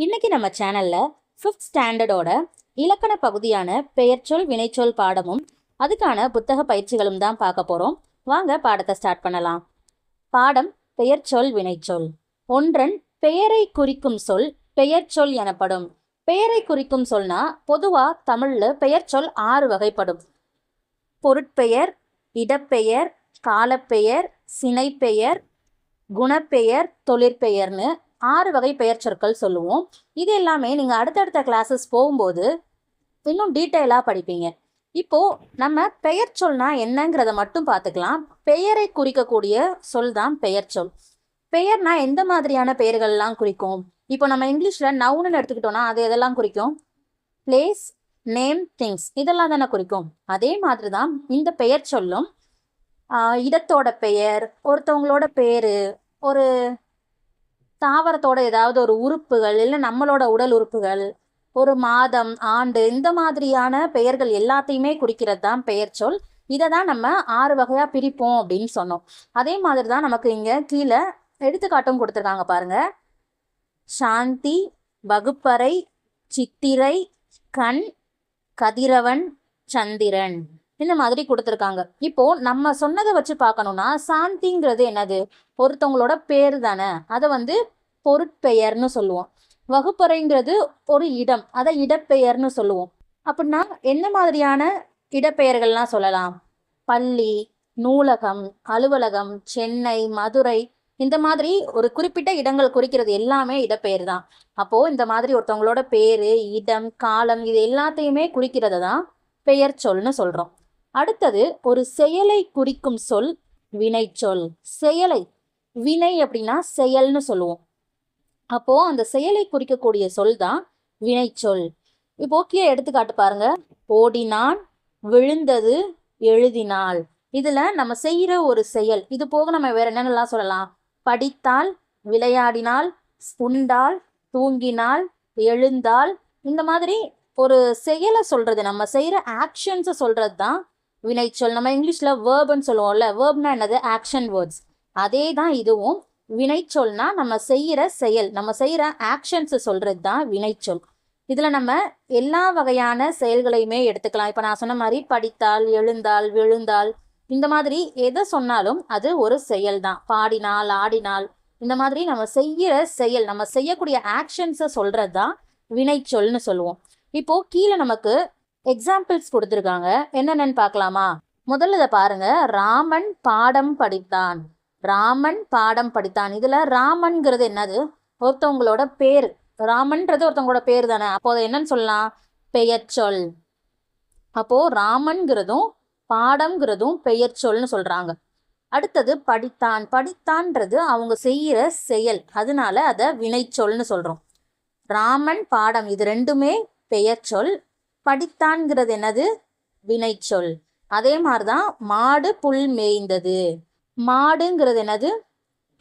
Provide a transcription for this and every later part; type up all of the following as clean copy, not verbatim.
இன்னைக்கு நம்ம சேனல்ல 5th ஸ்டாண்டர்டோட இலக்கண பகுதியான பெயர்ச்சொல் வினைச்சொல் பாடமும் அதுக்கான புத்தக பயிற்சிகளும் தான் பார்க்க போறோம். வாங்க பாடத்தை ஸ்டார்ட் பண்ணலாம். பாடம் பெயர்ச்சொல் வினைச்சொல். ஒன்றன் பெயரை குறிக்கும் சொல் பெயர்ச்சொல் எனப்படும். பெயரை குறிக்கும் சொல்னா பொதுவா தமிழ்ல பெயர்ச்சொல் 6 வகைப்படும். பொருட்பெயர், இடப்பெயர், காலப்பெயர், சினைப்பெயர், குணப்பெயர், தொழிற்பெயர்னு 6 வகை பெயர் சொற்கள் சொல்லுவோம். இது எல்லாமே நீங்கள் அடுத்தடுத்த கிளாஸஸ் போகும்போது இன்னும் டீட்டெயிலாக படிப்பீங்க. இப்போது நம்ம பெயர் சொல்னா என்னங்கிறத மட்டும் பார்த்துக்கலாம். பெயரை குறிக்கக்கூடிய சொல் தான் பெயர் சொல். பெயர்னா எந்த மாதிரியான பெயர்கள்லாம் குறிக்கும்? இப்போ நம்ம இங்கிலீஷில் நவுன்னு எடுத்துக்கிட்டோம்னா அது எதெல்லாம் குறிக்கும்? பிளேஸ், நேம், திங்ஸ் இதெல்லாம் தானே குறிக்கும். அதே மாதிரி தான் இந்த பெயர் சொல்லும். இடத்தோட பெயர், ஒருத்தவங்களோட பேர், ஒரு தாவரத்தோட ஏதாவது ஒரு உறுப்புகள், இல்லை நம்மளோட உடல் உறுப்புகள், ஒரு மாதம், ஆண்டு, இந்த மாதிரியான பெயர்கள் எல்லாத்தையுமே குறிக்கிறது தான் பெயர் சொல். இதை தான் நம்ம 6 வகையாக பிரிப்போம் அப்படின்னு சொன்னோம். அதே மாதிரி தான் நமக்கு இங்கே கீழே எடுத்துக்காட்டும் கொடுத்துருக்காங்க பாருங்க. சாந்தி, வகுப்பறை, சித்திரை, கண், கதிரவன், சந்திரன், இந்த மாதிரி கொடுத்துருக்காங்க. இப்போ நம்ம சொன்னதை வச்சு பார்க்கணும்னா சாந்திங்கிறது என்னது? ஒருத்தவங்களோட பேர் தானே, அதை பொருட்பெயர்னு சொல்லுவோம். வகுப்பறைங்கிறது ஒரு இடம், அதை இடப்பெயர்னு சொல்லுவோம். அப்படின்னா என்ன மாதிரியான இடப்பெயர்கள்லாம் சொல்லலாம்? பள்ளி, நூலகம், அலுவலகம், சென்னை, மதுரை, இந்த மாதிரி ஒரு குறிப்பிட்ட இடங்கள் குறிக்கிறது எல்லாமே இடப்பெயர் தான். அப்போ இந்த மாதிரி ஒருத்தவங்களோட பேரு, இடம், காலம் இது எல்லாத்தையுமே குறிக்கிறது தான் பெயர் சொல்னு சொல்றோம். அடுத்தது ஒரு செயலை குறிக்கும் சொல் வினைச்சொல். செயலை, வினை அப்படின்னா செயல்னு சொல்லுவோம். அப்போ அந்த செயலை குறிக்கக்கூடிய சொல் தான் வினைச்சொல். இப்போ கீழே எடுத்துக்காட்டு பாருங்க. ஓடினான், விழுந்தது, எழுதினாள். இதுல நம்ம செய்யற ஒரு செயல். இது போக நம்ம வேற என்னென்னலாம் சொல்லலாம்? படித்தாள், விளையாடினாள், உண்டாள், தூங்கினாள், எழுந்தாள். இந்த மாதிரி ஒரு செயலை சொல்றது, நம்ம செய்யற ஆக்ஷன்ஸை சொல்றது தான் வினைச்சொல். நம்ம இங்கிலீஷில் வேர்ப்னு சொல்லுவோம்ல, வேர்ப்னா என்னது? Action words. அதே தான் இதுவும். வினைச்சொல்னா நம்ம செய்கிற செயல், நம்ம செய்கிற ஆக்ஷன்ஸை சொல்கிறது தான் வினைச்சொல். இதில் நம்ம எல்லா வகையான செயல்களையுமே எடுத்துக்கலாம். இப்போ நான் சொன்ன மாதிரி படித்தாள், எழுந்தாள், விழுந்தாள், இந்த மாதிரி எதை சொன்னாலும் அது ஒரு செயல் தான். பாடினாள், ஆடினாள், இந்த மாதிரி நம்ம செய்கிற செயல், நம்ம செய்யக்கூடிய ஆக்ஷன்ஸை சொல்கிறது தான் வினைச்சொல்னு சொல்லுவோம். இப்போது கீழே நமக்கு எக்ஸாம்பிள்ஸ் கொடுத்துருக்காங்க. என்னென்னு பார்க்கலாமா? முதல்ல இதை பாருங்க. ராமன் பாடம் படித்தான். ராமன் பாடம் படித்தான். இதுல ராமன்கிறது என்னது? ஒருத்தவங்களோட பேர். ராமன்றது ஒருத்தவங்களோட பேர் தானே. அப்போ அதை என்னன்னு சொல்லலாம்? பெயர் சொல். அப்போ ராமன்கிறதும் பாடம்ங்கிறதும் பெயர் சொல்னு சொல்றாங்க. அடுத்தது படித்தான். படித்தான்றது அவங்க செய்யற செயல், அதனால அதை வினைச்சொல்னு சொல்றோம். ராமன், பாடம் இது ரெண்டுமே பெயர் சொல். படித்தான்கிறது என்னது? வினைச்சொல். அதே மாதிரிதான் மாடு புல் மேய்ந்தது. மாடுங்கிறது என்னது?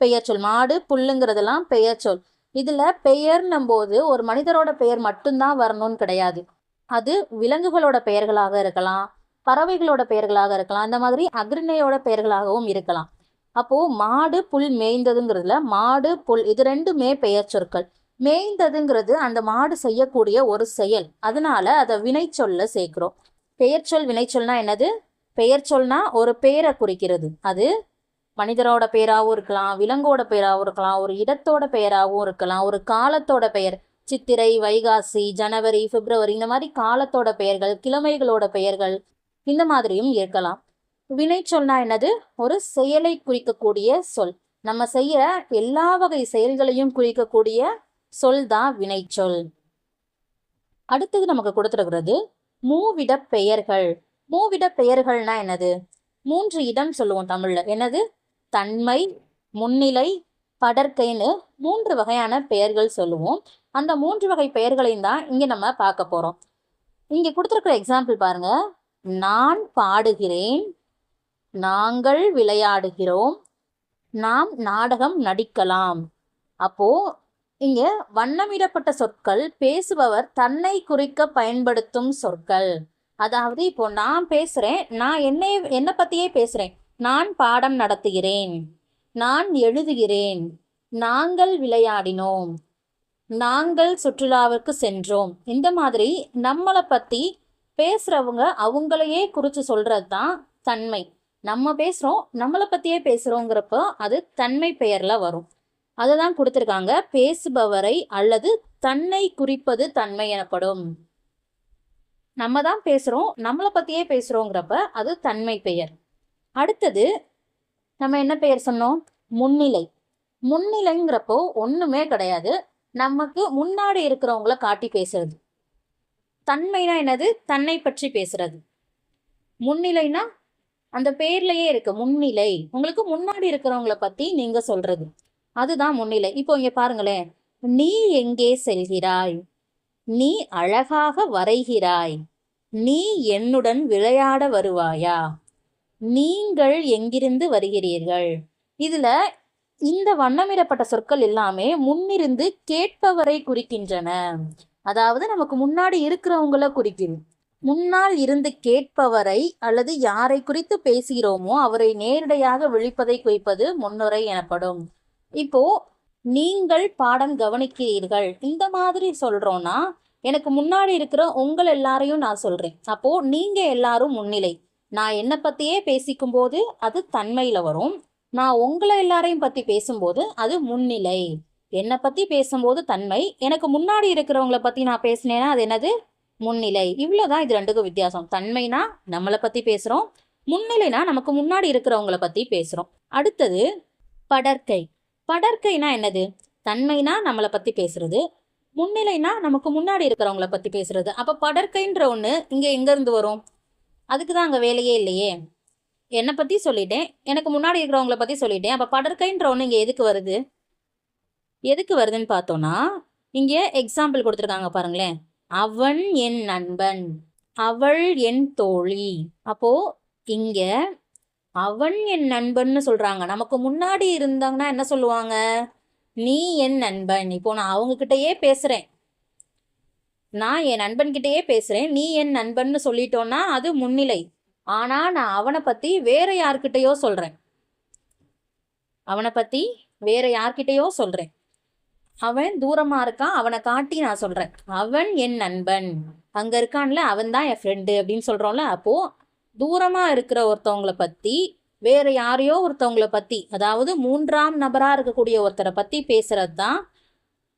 பெயர் சொல். மாடு, புல்லுங்கிறதெல்லாம் பெயர் சொல். இதுல பெயர்னும் போது ஒரு மனிதரோட பெயர் மட்டும்தான் வரணும்னு கிடையாது. அது விலங்குகளோட பெயர்களாக இருக்கலாம், பறவைகளோட பெயர்களாக இருக்கலாம், அந்த மாதிரி அக்ரிணையோட பெயர்களாகவும் இருக்கலாம். அப்போ மாடு புல் மேய்ந்ததுங்கிறதுல மாடு, புல் இது ரெண்டுமே பெயர் சொற்கள். மேய்ந்ததுங்கிறது அந்த மாடு செய்யக்கூடிய ஒரு செயல், அதனால அதை வினைச்சொல்ல சேர்க்கிறோம். பெயர் சொல் வினைச்சொல்னா என்னது? பெயர் சொல்னா ஒரு பெயரை குறிக்கிறது. அது மனிதரோட பெயராகவும் இருக்கலாம், விலங்கோட பெயராகவும் இருக்கலாம், ஒரு இடத்தோட பெயராகவும் இருக்கலாம், ஒரு காலத்தோட பெயர். சித்திரை, வைகாசி, ஜனவரி, பிப்ரவரி, இந்த மாதிரி காலத்தோட பெயர்கள், கிழமைகளோட பெயர்கள், இந்த மாதிரியும் இருக்கலாம். வினைச்சொல்னா என்னது? ஒரு செயலை குறிக்கக்கூடிய சொல். நம்ம செய்யற எல்லா வகை செயல்களையும் குறிக்கக்கூடிய சொல் தான் வினைச்சொல். அடுத்தது நமக்கு கொடுத்துருக்கிறது மூவிட பெயர்கள். மூவிட பெயர்கள்னா என்னது? 3 இடம் சொல்லுவோம் தமிழ்ல. என்னது? தன்மை, முன்னிலை, படற்கைன்னு 3 வகையான பெயர்கள் சொல்லுவோம். அந்த 3 வகை பெயர்களையும் தான் இங்க நம்ம பார்க்க போறோம். இங்க கொடுத்துருக்கிற எக்ஸாம்பிள் பாருங்க. நான் பாடுகிறேன், நாங்கள் விளையாடுகிறோம், நாம் நாடகம் நடிக்கலாம். அப்போ இங்க வண்ணமிடப்பட்ட சொற்கள் பேசுபவர் தன்னை குறிக்க பயன்படுத்தும் சொற்கள். அதாவது இப்போ நான் பேசுறேன், நான் என்னை பத்தியே பேசுறேன். நான் பாடம் நடத்துகிறேன், நான் எழுதுகிறேன், நாங்கள் விளையாடினோம், நாங்கள் சுற்றுலாவிற்கு சென்றோம். இந்த மாதிரி நம்மளை பற்றி பேசுகிறவங்க அவங்களையே குறித்து சொல்கிறது தான் தன்மை. நம்ம பேசுகிறோம், நம்மளை பற்றியே பேசுகிறோங்கிறப்ப அது தன்மை பெயரில் வரும். அதை தான் கொடுத்துருக்காங்க. பேசுபவரை அல்லது தன்னை குறிப்பது தன்மை எனப்படும். நம்ம தான் பேசுகிறோம், நம்மளை பற்றியே பேசுகிறோங்கிறப்ப அது தன்மை பெயர். அடுத்தது நம்ம என்ன பெயர் சொன்னோம்? முன்னிலை. முன்னிலைங்கிறப்போ ஒன்றுமே கிடையாது, நமக்கு முன்னாடி இருக்கிறவங்கள காட்டி பேசுறது. தன்மைனா என்னது? தன்னை பற்றி பேசுறது. முன்னிலைனா அந்த பேர்லயே இருக்கு, முன்னிலை. உங்களுக்கு முன்னாடி இருக்கிறவங்கள பத்தி நீங்க சொல்றது, அதுதான் முன்னிலை. இப்போ இங்க பாருங்களேன், நீ எங்கே செல்கிறாய்? நீ அழகாக வரைகிறாய். நீ என்னுடன் விளையாட வருவாயா? நீங்கள் எங்கிருந்து வருகிறீர்கள்? இதுல இந்த வண்ணமிடப்பட்ட சொற்கள் எல்லாமே முன்னிருந்து கேட்பவரை குறிக்கின்றன. அதாவது நமக்கு முன்னாடி இருக்கிறவங்கள குறிக்குது. முன்னால் இருந்து கேட்பவரை அல்லது யாரை குறித்து பேசுகிறோமோ அவரை நேரடியாக விழிப்பதை குறிப்பது முன்னுரை எனப்படும். இப்போ நீங்கள் பாடம் கவனிக்கிறீர்கள் இந்த மாதிரி சொல்றோம்னா எனக்கு முன்னாடி இருக்கிற உங்கள் எல்லாரையும் நான் சொல்றேன். அப்போ நீங்க எல்லாரும் முன்னிலை. நான் என்னை பத்தியே பேசிக்கும் போது அது தன்மையில வரும். நான் உங்களை எல்லாரையும் பத்தி பேசும்போது அது முன்னிலை. என்னை பத்தி பேசும்போது தன்மை, எனக்கு முன்னாடி இருக்கிறவங்கள பத்தி நான் பேசினேன்னா அது என்னது? முன்னிலை. இவ்வளவுதான் இது ரெண்டுக்கும் வித்தியாசம். தன்மைனா நம்மளை பத்தி பேசுறோம், முன்னிலைனா நமக்கு முன்னாடி இருக்கிறவங்கள பத்தி பேசுறோம். அடுத்தது படர்க்கை. படர்க்கைனா என்னது? தன்மைனா நம்மளை பத்தி பேசுறது, முன்னிலைனா நமக்கு முன்னாடி இருக்கிறவங்கள பத்தி பேசுறது. அப்ப படர்க்கைன்ற ஒண்ணு இங்க எங்க இருந்து வரும்? அதுக்குதான் அங்க வேலையே இல்லையே. என்னை பத்தி சொல்லிட்டேன், எனக்கு முன்னாடி இருக்கிறவங்கள பத்தி சொல்லிட்டேன். அப்ப படர்க்கைன்ற ஒண்ணு இங்க எதுக்கு வருது? எதுக்கு வருதுன்னு பார்த்தோம்னா இங்க எக்ஸாம்பிள் கொடுத்துருக்காங்க பாருங்களேன். அவன் என் நண்பன், அவள் என் தோழி. அப்போ இங்க அவன் என் நண்பன்னு சொல்றாங்க. நமக்கு முன்னாடி இருந்தாங்கன்னா என்ன சொல்லுவாங்க? நீ என் நண்பன். இப்போ நான் அவங்க கிட்டயே பேசுறேன், நான் என் நண்பன் கிட்டயே பேசுறேன், நீ என் நண்பன்னு சொல்லிட்டோன்னா அது முன்னிலை. ஆனா நான் அவனை பத்தி வேற யார்கிட்டயோ சொல்றேன், அவனை பத்தி வேற யார்கிட்டயோ சொல்றேன். அவன் தூரமா இருக்கான், அவனை காட்டி நான் சொல்றேன் அவன் என் நண்பன். அங்க இருக்கான்ல அவன் தான் என் ஃப்ரெண்டு அப்படின்னு சொல்றோம்ல. அப்போ தூரமா இருக்கிற ஒருத்தவங்களை பத்தி வேற யாரையோ ஒருத்தவங்களை பத்தி, அதாவது மூன்றாம் நபரா இருக்கக்கூடிய ஒருத்தரை பத்தி பேசுறது தான்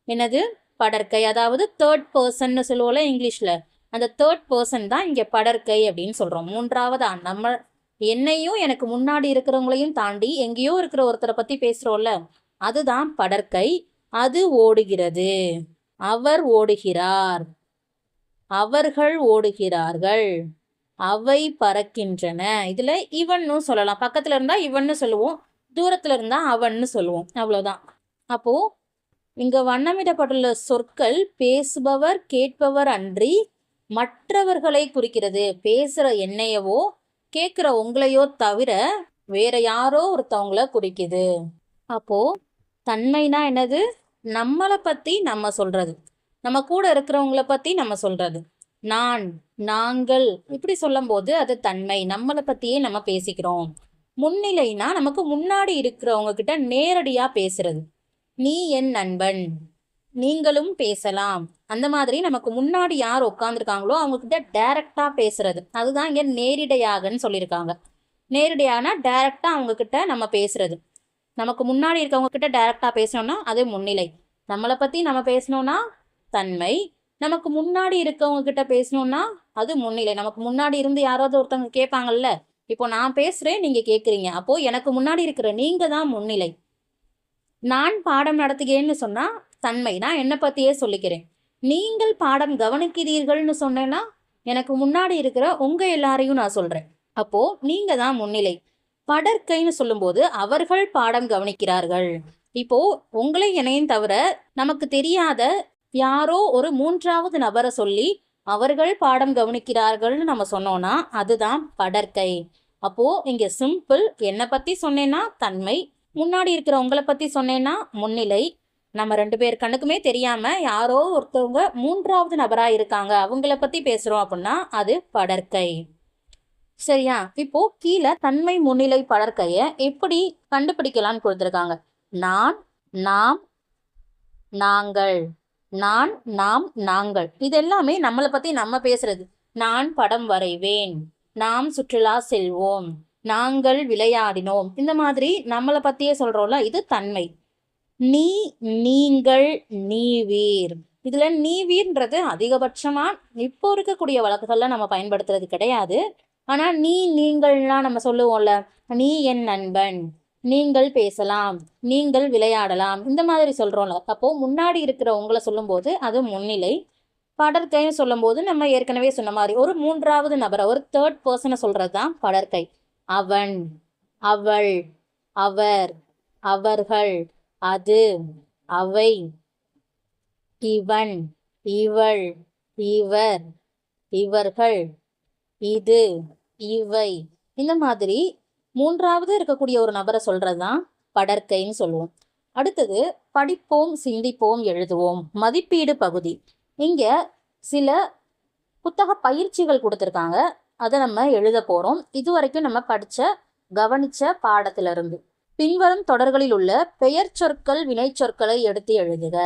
என்னது? படர்க்கை. அதாவது தேர்ட் பர்சன் சொல்லுவோம்ல இங்கிலீஷ்ல, அந்த தேர்ட் பர்சன் தான் இங்க படர்க்கை அப்படின்னு சொல்றோம். மூன்றாவது நம்ம என்னையும் எனக்கு முன்னாடி இருக்கிறவங்களையும் தாண்டி எங்கேயோ இருக்கிற ஒருத்தரை பத்தி பேசுறோம்ல, அதுதான் படர்க்கை. அது ஓடுகிறது, அவர் ஓடுகிறார், அவர்கள் ஓடுகிறார்கள், அவை பறக்கின்றன. இதுல இவன்னு சொல்லலாம். பக்கத்துல இருந்தா இவன்னு சொல்லுவோம், தூரத்துல இருந்தா அவன்னு சொல்லுவோம். அவ்வளவுதான். அப்போ இங்க வண்ணமிடப்பட்டுள்ள சொற்கள் பேசுபவர் கேட்பவர் அன்றி மற்றவர்களை குறிக்கிறது. பேசுற என்னையவோ கேட்கிற உங்களையோ தவிர வேற யாரோ ஒருத்தவங்களை குறிக்குது. அப்போ தன்மைனா என்னது? நம்மளை பத்தி நம்ம சொல்றது, நம்ம கூட இருக்கிறவங்கள பத்தி நம்ம சொல்றது. நான், நாங்கள் இப்படி சொல்லும் போது அது தன்மை, நம்மளை பத்தியே நம்ம பேசிக்கிறோம். முன்னிலைனா நமக்கு முன்னாடி இருக்கிறவங்க கிட்ட நேரடியா பேசுறது. நீ என் நண்பன், நீங்களும் பேசலாம். அந்த மாதிரி நமக்கு முன்னாடி யார் உட்காந்துருக்காங்களோ அவங்க கிட்ட டைரக்டா பேசுறது, அதுதான் இங்க நேரிடையாகன்னு சொல்லியிருக்காங்க. நேரிடையானா டைரக்டா அவங்க கிட்ட நம்ம பேசுறது. நமக்கு முன்னாடி இருக்கவங்க கிட்ட டைரக்டா பேசணும்னா அது முன்னிலை. நம்மளை பத்தி நம்ம பேசணும்னா தன்மை, நமக்கு முன்னாடி இருக்கவங்க கிட்ட பேசணும்னா அது முன்னிலை. நமக்கு முன்னாடி இருந்து யாராவது ஒருத்தவங்க கேட்பாங்கல்ல, இப்போ நான் பேசுறேன் நீங்க கேட்குறீங்க, அப்போ எனக்கு முன்னாடி இருக்கிற நீங்க தான் முன்னிலை. நான் பாடம் நடத்துகிறேன்னு சொன்னா தன்மை, நான் என்னை பத்தியே சொல்லிக்கிறேன். நீங்கள் பாடம் கவனிக்கிறீர்கள்னு சொன்னேன்னா எனக்கு முன்னாடி இருக்கிற உங்க எல்லாரையும் நான் சொல்றேன், அப்போ நீங்க தான் முன்னிலை. படர்க்கைன்னு சொல்லும்போது அவர்கள் பாடம் கவனிக்கிறார்கள். இப்போ உங்களை என்னையும் தவிர நமக்கு தெரியாத யாரோ ஒரு மூன்றாவது நபரை சொல்லி அவர்கள் பாடம் கவனிக்கிறார்கள்னு நம்ம சொன்னோம்னா அதுதான் படர்க்கை. அப்போ இங்க சிம்பிள், என்னை பத்தி சொன்னேன்னா தன்மை, முன்னாடி இருக்கிற உங்களை பத்தி சொன்னேன்னா முன்னிலை. நம்ம ரெண்டு பேர் கண்ணுக்குமே தெரியாம யாரோ ஒருத்தவங்க மூன்றாவது நபரா இருக்காங்க அவங்கள பத்தி பேசுறோம் அப்படின்னா அது படர்க்கை. சரியா? இப்போ கீழே தன்மை முன்னிலை படர்க்கைய எப்படி கண்டுபிடிக்கலாம்னு கொடுத்துருக்காங்க. நான், நாம், நாங்கள், நான், நாம், நாங்கள். இது எல்லாமே நம்மளை பத்தி நம்ம பேசுறது. நான் படம் வரைவேன், நாம் சுற்றுலா செல்வோம், நாங்கள் விளையாடினோம். இந்த மாதிரி நம்மளை பத்தியே சொல்றோம்ல, இது தன்மை. நீ, நீங்கள், நீவீர். இதுல நீவீர்ன்றது அதிகபட்சமா இப்போ இருக்கக்கூடிய வழக்குகள்ல நம்ம பயன்படுத்துறது கிடையாது. ஆனா நீங்கள்லாம் நம்ம சொல்லுவோம்ல, நீ என் நண்பன், நீங்கள் பேசலாம், நீங்கள் விளையாடலாம், இந்த மாதிரி சொல்றோம்ல. அப்போ முன்னாடி இருக்கிற உங்களை சொல்லும்போது அது முன்னிலை. படற்கைன்னு சொல்லும் போது நம்ம ஏற்கனவே சொன்ன மாதிரி ஒரு மூன்றாவது நபரை, ஒரு தேர்ட் பர்சனை சொல்றதுதான் படற்கை. அவன், அவள், அவர், அவர்கள், அது, அவை, இவன், இவள், இவர், இவர்கள், இது, இவை. இந்த மாதிரி மூன்றாவது இருக்கக்கூடிய ஒரு நபரை சொல்றதுதான் படற்கைன்னு சொல்லுவோம். அடுத்தது படிப்போம், சிந்திப்போம், எழுதுவோம். மதிப்பீடு பகுதி. இங்க சில புத்தக பயிற்சிகள் கொடுத்துருக்காங்க, அதை நம்ம எழுத போறோம். இதுவரைக்கும் நம்ம படிச்ச கவனிச்ச பாடத்துல இருந்து. பின்வரும் தொடர்களில் உள்ள பெயர் சொற்கள் வினை சொற்களை எடுத்து எழுதுக.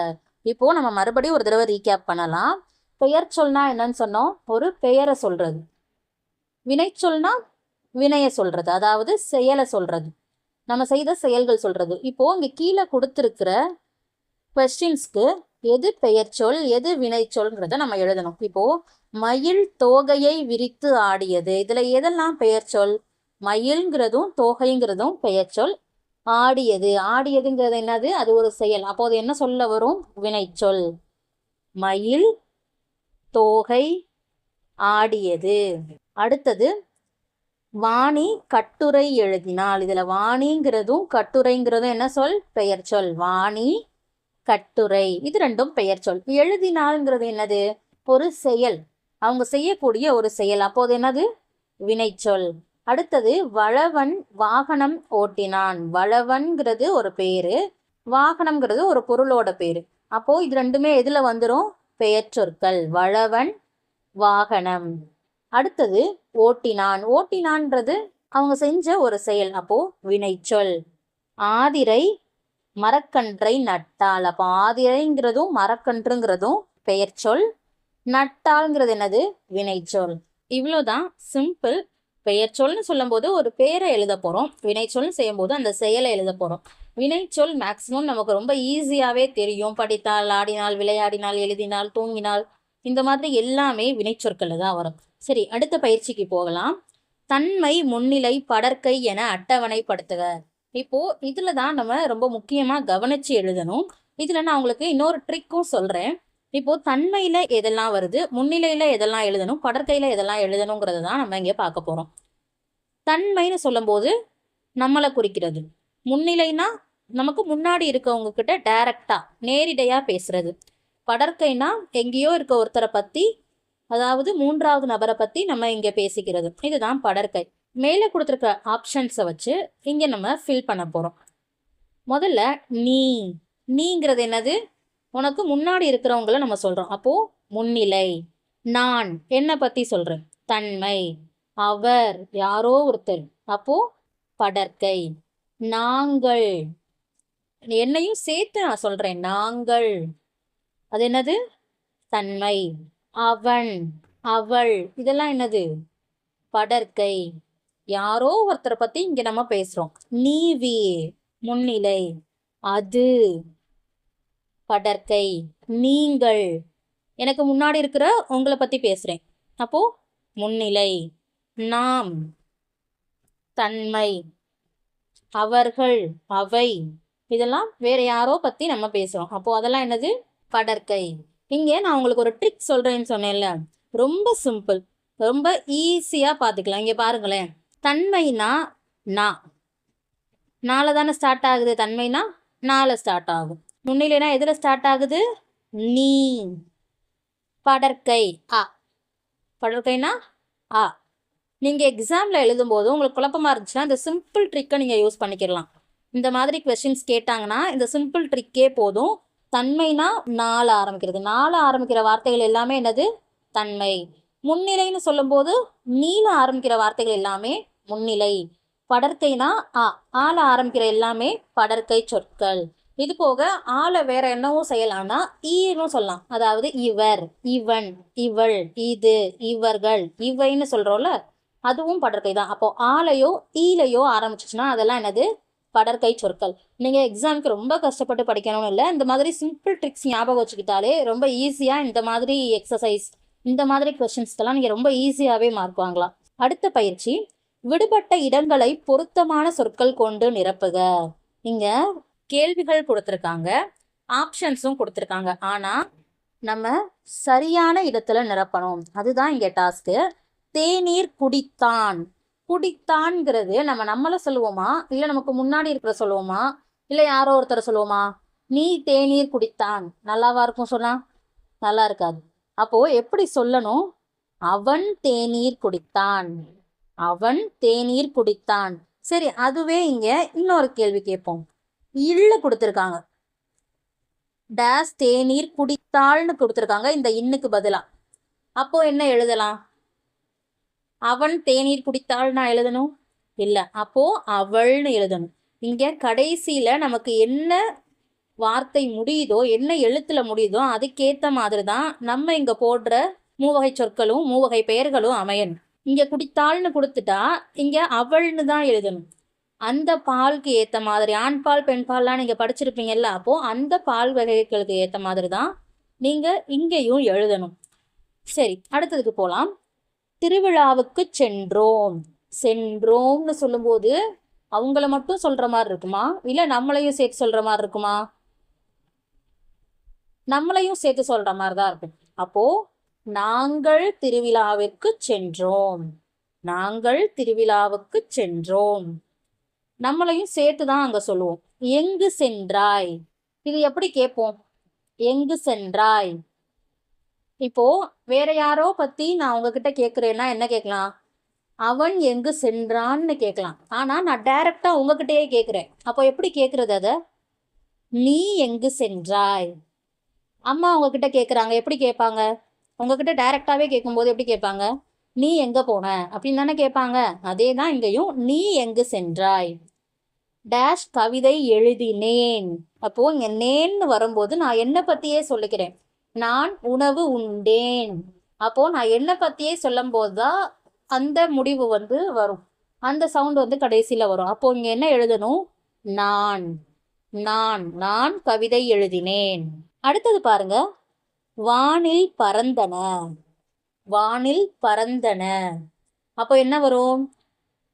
இப்போ நம்ம மறுபடியும் ஒரு தடவை ரீகேப் பண்ணலாம். பெயர் சொல்னா என்னன்னு சொன்னோம், ஒரு பெயரை சொல்றது. வினை சொல்னா வினையை சொல்றது, அதாவது செயலை சொல்றது, நம்ம செய்த செயல்கள் சொல்றது. இப்போ இங்க கீழே கொடுத்துருக்கிற கொஸ்டின்ஸ்க்கு எது பெயர் சொல் எது வினை சொல்ங்கிறத நம்ம எழுதணும். இப்போ மயில் தோகையை விரித்து ஆடியது, இதுல எதெல்லாம் பெயர் சொல்? மயில்ங்கிறதும் தோகைங்கிறதும் பெயர் சொல். ஆடியது, ஆடியதுங்கிறது என்னது? அது ஒரு செயல். அப்போது என்ன சொல்ல வரும்? வினை சொல். மயில் தோகை ஆடியது. அடுத்தது வாணி கட்டுரை எழுதினாள். இதுல வாணிங்கிறதும் கட்டுரைங்கிறதும் என்ன சொல்? பெயர் சொல். வாணி கட்டுரை, இது ரெண்டும் பெயர் சொல். எழுதினாள்ங்கிறது என்னது? ஒரு செயல், அவங்க செய்யக்கூடிய ஒரு செயல். அப்போது என்னது? வினைச்சொல். அடுத்தது வளவன் வாகனம் ஓட்டினான். வளவன்கிறது ஒரு பேரு, வாகனம்ங்கிறது ஒரு பொருளோட பேரு. அப்போ இது ரெண்டுமே எதுல வந்துடும்? பெயர் சொற்கள். வளவன் வாகனம். அடுத்தது ஓட்டினான். ஓட்டினான்றது அவங்க செஞ்ச ஒரு செயல், அப்போ வினைச்சொல். ஆதிரை மரக்கன்றை நட்டாள். அப்போ ஆதிரைங்கிறதும் மரக்கன்றுங்கிறதும் பெயர் சொல். நட்டாள்ங்கிறது என்னது? வினைச்சொல். இவ்வளோதான் சிம்பிள். பெயர் சொல்னு சொல்லும் போது ஒரு பேரை எழுத போறோம், வினைச்சொல்னு செய்யும் போது அந்த செயலை எழுத போறோம். வினைச்சொல் மேக்சிமம் நமக்கு ரொம்ப ஈஸியாவே தெரியும். படித்தால், ஆடினால், விளையாடினால், எழுதினால், தூங்கினால், இந்த மாதிரி எல்லாமே வினைச்சொற்கள் தான் வரும். சரி, அடுத்த பயிற்சிக்கு போகலாம். தன்மை, முன்னிலை, படற்கை என அட்டவணைப்படுத்துக. இப்போ இதுல தான் நம்ம ரொம்ப முக்கியமா கவனிச்சு எழுதணும். இதுல நான் உங்களுக்கு இன்னொரு ட்ரிக்கும் சொல்றேன். இப்போ தன்மையில எதெல்லாம் வருது, முன்னிலையில எதெல்லாம் எழுதணும், படற்கையில எதெல்லாம் எழுதணுங்கிறது தான் நம்ம இங்கே பார்க்க போறோம். தன்மைன்னு சொல்லும் போது நம்மளை குறிக்கிறது. முன்னிலைனா நமக்கு முன்னாடி இருக்கவங்க கிட்ட டைரக்டா நேரிடையா பேசுறது. படற்கைனா எங்கேயோ இருக்க ஒருத்தரை பத்தி, அதாவது மூன்றாவது நபரை பத்தி நம்ம இங்க பேசிக்கிறது. இதுதான் படற்கை. மேலே கொடுத்துருக்க ஆப்ஷன்ஸை வச்சு இங்க நம்ம ஃபில் பண்ண போறோம். முதல்ல நீங்கிறது என்னது? உனக்கு முன்னாடி இருக்கிறவங்கள நம்ம சொல்றோம், அப்போ முன்னிலை. நான் என்ன பத்தி சொல்றேன்? தன்மை. அவர் யாரோ ஒருத்தர், அப்போ படற்கை. நாங்கள் என்னையும் சேர்த்து நான் சொல்றேன், நாங்கள், அது என்னது? தன்மை. அவன் அவள் இதெல்லாம் என்னது? படற்கை. யாரோ ஒருத்தரை பத்தி இங்க நம்ம பேசுறோம். நீவி முன்னிலை. அது படற்கை. நீங்கள் எனக்கு முன்னாடி இருக்கிற உங்களை பத்தி பேசுறேன், அப்போ முன்னிலை. நாம் தன்மை. அவர்கள் அவை இதெல்லாம் வேற யாரோ பத்தி நம்ம பேசுறோம், அப்போ அதெல்லாம் என்னது? படற்கை. இங்க நான் உங்களுக்கு ஒரு ட்ரிக் சொல்றேன்னு சொன்னேன்ல, ரொம்ப சிம்பிள், ரொம்ப ஈஸியா பாத்துக்கலாம். இங்க பாருங்களேன். தன்மைனா நால தானே ஸ்டார்ட் ஆகுது. தன்மைனா நால ஸ்டார்ட் ஆகும். முன்னிலைனா எதுல ஸ்டார்ட் ஆகுது? நீ. படற்கை அ. படற்கைனா அ. நீங்க எக்ஸாம்ல எழுதும் போது உங்களுக்கு குழப்பமா இருந்துச்சுன்னா இந்த சிம்பிள் ட்ரிக்கை நீங்க யூஸ் பண்ணிக்கலாம். இந்த மாதிரி கொஸ்டின்ஸ் கேட்டாங்கன்னா இந்த சிம்பிள் ட்ரிக்கே போதும். தன்மைனா நால ஆரம்பிக்கிறது. நால ஆரம்பிக்கிற வார்த்தைகள் எல்லாமே என்னது? தன்மை. முன்னிலைன்னு சொல்லும் போது நீல ஆரம்பிக்கிற வார்த்தைகள் எல்லாமே முன்னிலை. படற்கைனா ஆல ஆரம்பிக்கிற எல்லாமே படற்கை சொற்கள். இது போக ஆளை வேற என்னவும் செய்யலாம்னா ஈன்னு சொல்லலாம். அதாவது இவர், இவன், இவள், இது, இவர்கள், இவைன்னு சொல்றோம்ல, அதுவும் படற்கை தான். அப்போ ஆலையோ ஈலையோ ஆரம்பிச்சிச்சுன்னா அதெல்லாம் என்னது? படற்கை சொற்கள். நீங்க எக்ஸாமுக்கு ரொம்ப கஷ்டப்பட்டு படிக்கணும்னு இல்லை, இந்த மாதிரி சிம்பிள் ட்ரிக்ஸ் ஞாபகம் வச்சுக்கிட்டாலே ரொம்ப ஈஸியா இந்த மாதிரி எக்ஸசைஸ், இந்த மாதிரி கொஸ்டின்ஸ்க்கெல்லாம் நீங்க ரொம்ப ஈஸியாவே மார்க் வாங்கலாம். அடுத்த பயிற்சி, விடுபட்ட இடங்களை பொருத்தமான சொற்கள் கொண்டு நிரப்புக. இங்க கேள்விகள் கொடுத்துருக்காங்க, ஆப்ஷன்ஸும் கொடுத்துருக்காங்க. ஆனால் நம்ம சரியான இடத்துல நிரப்பணும், அதுதான் இங்கே டாஸ்க்கு. தேநீர் குடித்தான். குடித்தான்ங்கிறது நம்மளை சொல்லுவோமா, இல்லை நமக்கு முன்னாடி இருக்கிற சொல்லுவோமா, இல்லை யாரோ ஒருத்தரை சொல்லுவோமா? நீ தேநீர் குடித்தான் நல்லாவா இருக்கும் சொன்னா? நல்லா இருக்காது. அப்போ எப்படி சொல்லணும்? அவன் தேநீர் குடித்தான், அவன் தேநீர் குடித்தான். சரி, அதுவே இங்க இன்னொரு கேள்வி கேட்போம். இல்ல கொடுத்துருக்காங்க, டேஸ் தேநீர் குடித்தாள்னு கொடுத்துருக்காங்க இந்த இன்னுக்கு பதிலா. அப்போ என்ன எழுதலாம்? அவன் தேநீர் குடித்தாள்னா எழுதணும் இல்லை, அப்போ அவள்னு எழுதணும். இங்க கடைசியில நமக்கு என்ன வார்த்தை முடியுதோ, என்ன எழுத்துல முடியுதோ அதுக்கேற்ற மாதிரி தான் நம்ம இங்க போடுற மூவகை சொற்களும் மூவகை பெயர்களும் அமையணும். இங்க குடித்தாள்னு கொடுத்துட்டா இங்க அவள்னு தான் எழுதணும். அந்த பாலுக்கு ஏற்ற மாதிரி, ஆண் பால் பெண் பால்லாம் நீங்கள் படிச்சிருப்பீங்கல்ல, அப்போது அந்த பால் வகைகளுக்கு ஏற்ற மாதிரி தான் நீங்கள் இங்கேயும் எழுதணும். சரி, அடுத்ததுக்கு போகலாம். திருவிழாவுக்கு சென்றோம். சென்றோம்னு சொல்லும்போது அவங்கள மட்டும் சொல்கிற மாதிரி இருக்குமா, இல்லை நம்மளையும் சேர்த்து சொல்கிற மாதிரி இருக்குமா? நம்மளையும் சேர்த்து சொல்கிற மாதிரி தான் இருக்கும். அப்போது நாங்கள் திருவிழாவிற்கு சென்றோம், நாங்கள் திருவிழாவுக்கு சென்றோம். நம்மளையும் சேர்த்து தான் அங்கே சொல்லுவோம். எங்கு சென்றாய்? இது எப்படி கேட்போம்? எங்கு சென்றாய்? இப்போ வேற யாரோ பத்தி நான் உங்ககிட்ட கேட்குறேன்னா என்ன கேட்கலாம்? அவன் எங்கு சென்றான்னு கேட்கலாம். ஆனால் நான் டைரக்டா உங்ககிட்டயே கேட்குறேன். அப்போ எப்படி கேட்குறது? அதை நீ எங்கு சென்றாய்? அம்மா உங்ககிட்ட கேட்குறாங்க, எப்படி கேட்பாங்க? உங்ககிட்ட டைரக்டாவே கேட்கும்போது எப்படி கேட்பாங்க? நீ எங்க போன அப்படின்னு தானே கேட்பாங்க. அதே தான் இங்கேயும், நீ எங்கு சென்றாய். டேஷ் கவிதை எழுதினேன். அப்போ இங்க நேன்னு வரும்போது நான் என்ன பத்தியே சொல்லிக்கிறேன். நான் உணவு உண்டேன். அப்போ நான் என்ன பத்தியே சொல்லும் போதுதான் அந்த முடிவு வரும், அந்த சவுண்ட் கடைசியில வரும். அப்போ இங்க என்ன எழுதணும்? நான், நான், நான் கவிதை எழுதினேன். அடுத்தது பாருங்க, வானில் பறந்தன. வானில் பறந்தன. அப்போ என்ன வரும்?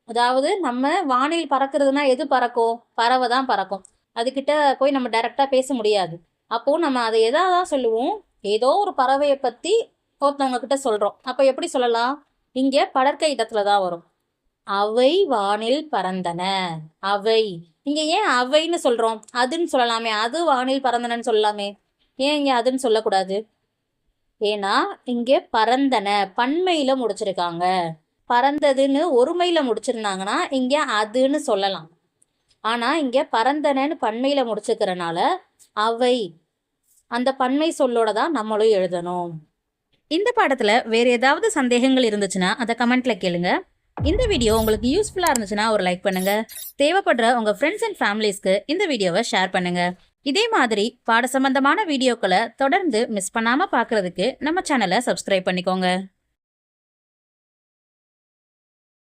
அதாவது நம்ம வானில் பறக்கிறதுனா எது பறக்கும்? பறவை தான் பறக்கும். அதுக்கிட்ட போய் நம்ம டைரக்டா பேச முடியாது. அப்போ நம்ம அதை எதாவது சொல்லுவோம், ஏதோ ஒரு பறவையை பத்தி ஒருத்தவங்க கிட்ட சொல்றோம். அப்போ எப்படி சொல்லலாம்? இங்க படற்கை இடத்துல தான் வரும். அவை வானில் பறந்தன. அவை, இங்க ஏன் அவைன்னு சொல்றோம்? அதுன்னு சொல்லலாமே, அது வானில் பறந்தனன்னு சொல்லலாமே. ஏன் இங்க அதுன்னு சொல்லக்கூடாது? ஏன்னா இங்க பறந்தன பன்மையில முடிச்சிருக்காங்க. பறந்ததுன்னு ஒருமையில முடிச்சிருந்தாங்கன்னா இங்க அதுன்னு சொல்லலாம். ஆனா இங்க பறந்தனன்னு பன்மையில முடிச்சுக்கிறனால அவை, அந்த பன்மை சொல்லோட தான் நம்மளும் எழுதணும். இந்த பாடத்துல வேற ஏதாவது சந்தேகங்கள் இருந்துச்சுன்னா அதை கமெண்ட்ல கேளுங்க. இந்த வீடியோ உங்களுக்கு யூஸ்ஃபுல்லா இருந்துச்சுன்னா ஒரு லைக் பண்ணுங்க. தேவைப்படுற உங்க ஃப்ரெண்ட்ஸ் அண்ட் ஃபேமிலிஸ்க்கு இந்த வீடியோவை ஷேர் பண்ணுங்க. இதே மாதிரி பாட சம்பந்தமான வீடியோக்களை தொடர்ந்து மிஸ் பண்ணாம பார்க்கறதுக்கு நம்ம சேனலை சப்ஸ்கிரைப் பண்ணிக்கோங்க.